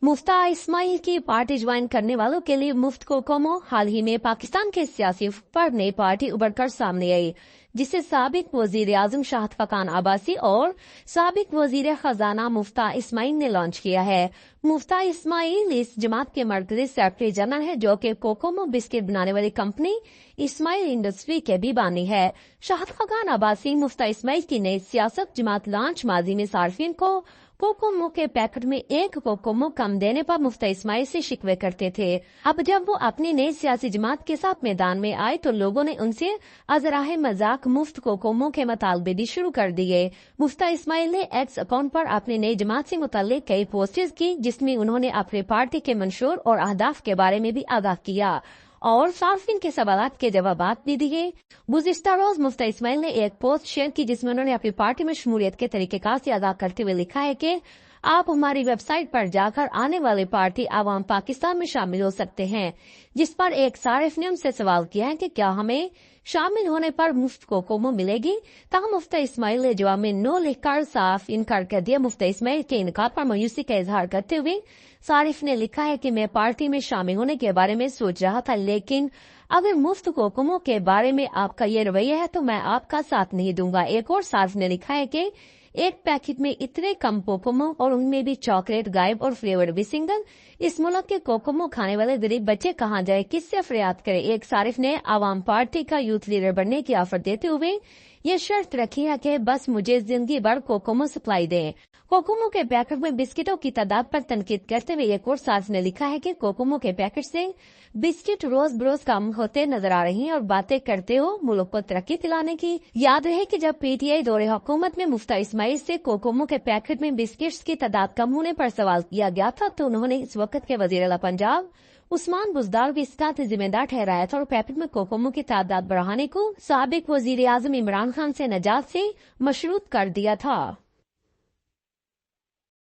मुफ्ता इस्माइल की party join करने वालों के लिए मुफ्त कोकोमो। हाल ही में पाकिस्तान के सियासी पर नई पार्टी उभरकर सामने आई, जिसे साबिक वजीर आजम शाहिद खान अब्बासी और साबिक वजीर खजाना मुफ्ता इस्माइल ने लॉन्च किया है। मुफ्ता इस्माइल इस जमात के मरकजी सेक्रेटरी जनरल है, जो कि कोकोमो बिस्किट बनाने वाली कंपनी इस्माइल इंडस्ट्री के भी बानी है। शाहिद खान अब्बासी मुफ्ता इस्माइल की नई सियासत जमात लॉन्च माजी में सार्फिन को कोकोमो के पैकेट में एक कोकोमो कम देने पर मुफ्ता इस्माइल से शिकवे करते थे। अब जब वो अपनी नई सियासी जमात के साथ मैदान में आए तो लोगों ने उनसे अजराह मजाक मुफ्त कोकोमो के मुतालबे भी शुरू कर दिए। मुफ्ता इस्माइल ने एक्स अकाउंट पर अपनी नई जमात से मुताल्लिक कई पोस्टें की, जिसमें उन्होंने अपने पार्टी के मंशूर और अहदाफ के बारे में भी आगाह किया और सार्फिन के सवालात के जवाबात भी दिए। गुज़िश्ता रोज मुफ्ता इस्माइल ने एक पोस्ट शेयर की, जिसमें उन्होंने अपनी पार्टी में शमूलियत के तरीक़ेकार से आगाह करते हुए लिखा है कि आप हमारी वेबसाइट पर जाकर आने वाली पार्टी आवाम पाकिस्तान में शामिल हो सकते हैं। जिस पर एक सारिफ ने उनसे सवाल किया है कि क्या हमें शामिल होने पर मुफ्त कोकोमो मिलेगी। तब मुफ्ता इस्माइल ने जवाब में नो लिखकर साफ इनकार कर दिया। मुफ्ता इस्माइल के इनकार पर मायूसी का इजहार करते हुए सारिफ ने लिखा है कि मैं पार्टी में शामिल होने के बारे में सोच रहा था, लेकिन अगर मुफ्त कोकोमो के बारे में आपका ये रवैया है तो मैं आपका साथ नहीं दूंगा। एक और सारिफ ने लिखा है कि एक पैकेट में इतने कम कोकोमो और उनमें भी चॉकलेट गायब और फ्लेवर भी सिंगल। इस मुल्क के कोकोमो खाने वाले गरीब बच्चे कहाँ जाए, किससे फरियाद करे। एक सारिफ ने आवाम पार्टी का यूथ लीडर बनने की ऑफर देते हुए ये शर्त रखी है कि बस मुझे जिंदगी भर कोकोमो सप्लाई दें। कोकोमो के पैकेट में बिस्किटों की तादाद पर तनकीद करते हुए एक और साथ ने लिखा है कि कोकोमो के पैकेट से बिस्किट रोज बरोज कम होते नजर आ रही हैं और बातें करते हो मुल्क को तरक्की दिलाने की। याद रहे कि जब पीटीआई दौरे हुकूमत में मुफ्ता इस्माइल से कोकोमो के पैकेट में बिस्किट्स की तादाद कम होने पर सवाल किया गया था, तो उन्होंने इस वक्त के वजीर आला पंजाब उस्मान बुज़दार को इसका जिम्मेदार ठहराया था और पैकेट में कोकोमो की तादाद बढ़ाने को साबिक वजीर आजम इमरान खान से नजात से मशरूत कर दिया था।